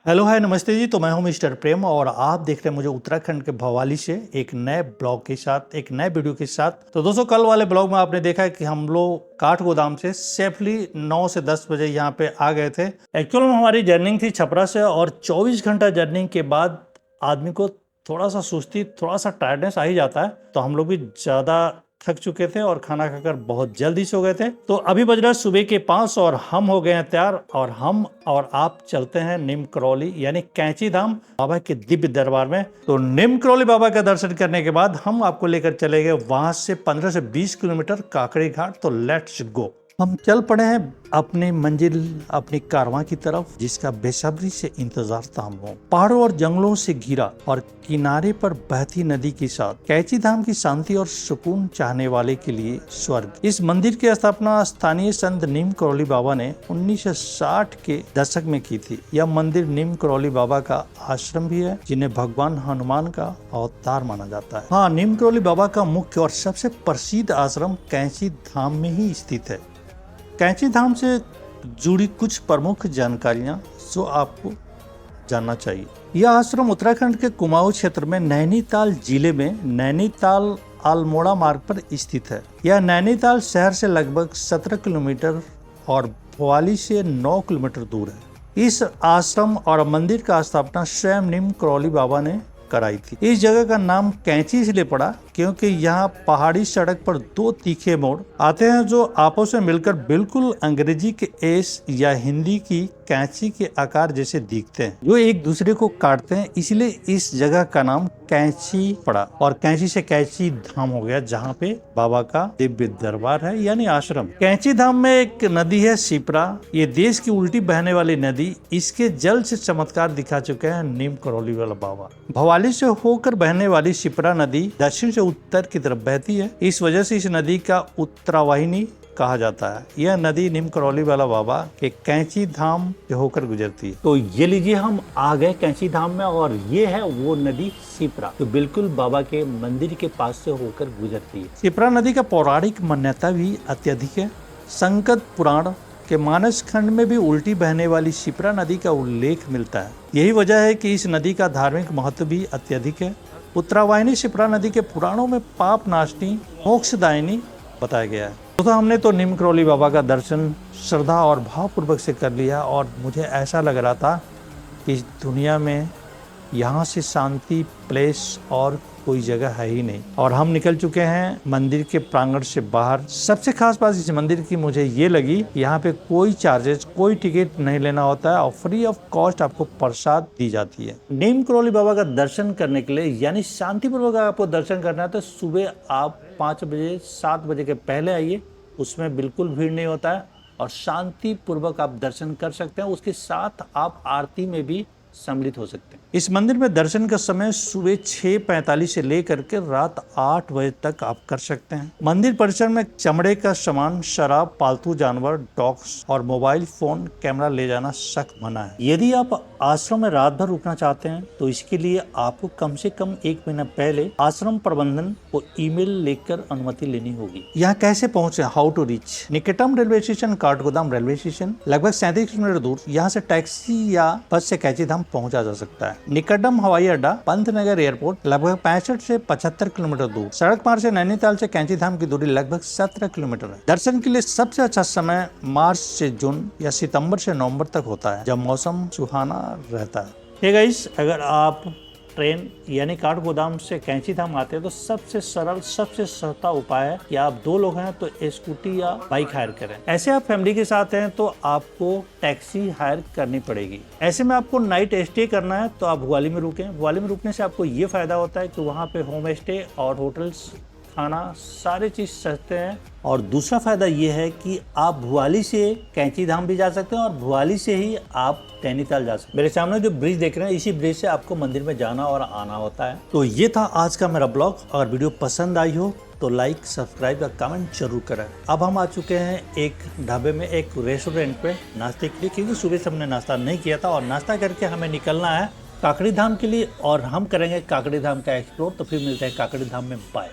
Hello hi नमस्ते जी। तो मैं हूं मिस्टर प्रेम और आप देख रहे हैं मुझे उत्तराखंड के भवाली से एक नए ब्लॉग के साथ, एक नए वीडियो के साथ। तो दोस्तों, कल वाले ब्लॉग में आपने देखा कि हम लोग काठगोदाम से सेफली 9 से 10 बजे यहाँ पे आ गए थे। एक्चुअल में हमारी जर्नी थी छपरा से और 24 घंटा जर्नी के बाद आदमी को थोड़ा सा सुस्ती, थोड़ा सा टायर्डनेस आ ही जाता है। तो हम लोग भी ज्यादा थक चुके थे और खाना खाकर बहुत जल्दी सो गए थे। तो अभी बज रहा है सुबह के 5 और हम हो गए हैं तैयार और हम और आप चलते हैं नीम करौली यानी कैंची धाम बाबा के दिव्य दरबार में। तो नीम करौली बाबा का दर्शन करने के बाद हम आपको लेकर चले गए वहां से 15 से 20 किलोमीटर काकड़ी घाट। तो लेट्स गो। हम चल पड़े हैं अपनी मंजिल, अपनी कारवां की तरफ, जिसका बेसब्री से इंतजार था हम लोग। पहाड़ों और जंगलों से घिरा और किनारे पर बहती नदी के साथ कैंची धाम की शांति और सुकून चाहने वाले के लिए स्वर्ग। इस मंदिर की स्थापना स्थानीय संत नीम करौली बाबा ने 1960 के दशक में की थी। यह मंदिर नीम करौली बाबा का आश्रम भी है, जिन्हें भगवान हनुमान का अवतार माना जाता है। हाँ, नीम करौली बाबा का मुख्य और सबसे प्रसिद्ध आश्रम कैंची धाम में ही स्थित है। कैंची धाम से जुड़ी कुछ प्रमुख जानकारियां जो आपको जानना चाहिए। यह आश्रम उत्तराखंड के कुमाऊं क्षेत्र में नैनीताल जिले में नैनीताल अल्मोड़ा मार्ग पर स्थित है। यह नैनीताल शहर से लगभग 17 किलोमीटर और भवाली से 9 किलोमीटर दूर है। इस आश्रम और मंदिर का स्थापना स्वयं नीम करौली बाबा ने कराई थी। इस जगह का नाम कैंची इसलिए पड़ा क्योंकि यहाँ पहाड़ी सड़क पर दो तीखे मोड़ आते हैं जो आपस में मिलकर बिल्कुल अंग्रेजी के एस या हिंदी की कैंची के आकार जैसे दिखते हैं, जो एक दूसरे को काटते हैं। इसलिए इस जगह का नाम कैंची पड़ा और कैंची से कैंची धाम हो गया, जहाँ पे बाबा का दिव्य दरबार है यानी आश्रम। कैंची धाम में एक नदी है शिप्रा। ये देश की उल्टी बहने वाली नदी। इसके जल से चमत्कार दिखा चुके हैं नीम करौली वाला बाबा। भवाली से होकर बहने वाली शिप्रा नदी दक्षिण से उत्तर की तरफ बहती है। इस वजह से इस नदी का उत्तरावाहिनी कहा जाता है। यह नदी नीम करौली वाला बाबा के कैंची धाम से होकर गुजरती है। तो ये लीजिए, हम आ गए कैंची धाम में और ये है वो नदी शिप्रा, जो बिल्कुल बाबा के मंदिर के पास से होकर गुजरती है। शिप्रा नदी का पौराणिक मान्यता भी अत्यधिक है। संकट पुराण के मानस खंड में भी उल्टी बहने वाली शिप्रा नदी का उल्लेख मिलता है। यही वजह है कि इस नदी का धार्मिक महत्व भी अत्यधिक है। उत्तरावाहिनी शिप्रा नदी के पुराणों में पाप नाशनी, मोक्षदायिनी बताया गया है। तो हमने तो नीम करौली बाबा का दर्शन श्रद्धा और भावपूर्वक से कर लिया और मुझे ऐसा लग रहा था कि इस दुनिया में यहाँ से शांति प्लेस और कोई जगह है ही नहीं। और हम निकल चुके हैं मंदिर के प्रांगण से बाहर। सबसे खास बात इस मंदिर की मुझे ये लगी, यहाँ पे कोई चार्जेस, कोई टिकट नहीं लेना होता है और फ्री ऑफ कॉस्ट आपको प्रसाद दी जाती है। नीम करौली बाबा का दर्शन करने के लिए यानी शांतिपूर्वक आपको दर्शन करना है तो सुबह आप 5 बजे 7 बजे के पहले आइए। उसमें बिल्कुल भीड़ नहीं होता है और शांति पूर्वक आप दर्शन कर सकते हैं। उसके साथ आप आरती में भी सम्मिलित हो सकते हैं। इस मंदिर में दर्शन का समय सुबह 6:45 से लेकर के रात 8 बजे तक आप कर सकते हैं। मंदिर परिसर में चमड़े का सामान, शराब, पालतू जानवर, डॉग्स और मोबाइल फोन कैमरा ले जाना सख्त मना है। यदि आप आश्रम में रात भर रुकना चाहते हैं तो इसके लिए आपको कम से कम 1 महीना पहले आश्रम प्रबंधन को ईमेल लेकर अनुमति लेनी होगी। यहाँ कैसे पहुँचे, हाउ टू रीच? निकटम railway station Kathgodam railway station लगभग 37 किलोमीटर दूर। यहाँ से टैक्सी या बस से कैंची धाम पहुंचा जा सकता है। निकटम हवाई अड्डा पंतनगर एयरपोर्ट लगभग 65 से 75 किलोमीटर दूर। सड़क मार्ग से नैनीताल से कैंची धाम की दूरी लगभग 17 किलोमीटर है। दर्शन के लिए सबसे अच्छा समय मार्च से जून या सितंबर से नवंबर तक होता है, जब मौसम सुहाना रहता है। हे गाइस, अगर आप ट्रेन यानी काठगोदाम से कैंची धाम आते हैं तो सबसे सरल, सबसे सस्ता उपाय है कि आप 2 लोग हैं तो स्कूटी या बाइक हायर करें। ऐसे आप फैमिली के साथ हैं तो आपको टैक्सी हायर करनी पड़ेगी। ऐसे में आपको नाइट स्टे करना है तो आप भवाली में रुकें। भवाली में रुकने से आपको ये फायदा होता है कि वहाँ पे होम स्टे और होटल्स, खाना, सारी चीज सस्ते हैं। और दूसरा फायदा ये है कि आप भवाली से कैंची धाम भी जा सकते हैं और भवाली से ही आप नैनीताल जा सकते हैं। मेरे सामने जो ब्रिज देख रहे हैं, इसी ब्रिज से आपको मंदिर में जाना और आना होता है। तो ये था आज का मेरा ब्लॉग। अगर वीडियो पसंद आई हो तो लाइक, सब्सक्राइब या कमेंट जरूर करें। अब हम आ चुके हैं एक ढाबे में, एक रेस्टोरेंट पे नाश्ते के लिए, क्योंकि सुबह से हमने नाश्ता नहीं किया था और नाश्ता करके हमें निकलना है काकड़ी धाम के लिए और हम करेंगे काकड़ी धाम का एक्सप्लोर। तो फिर मिलते हैं काकड़ी धाम में। बाय।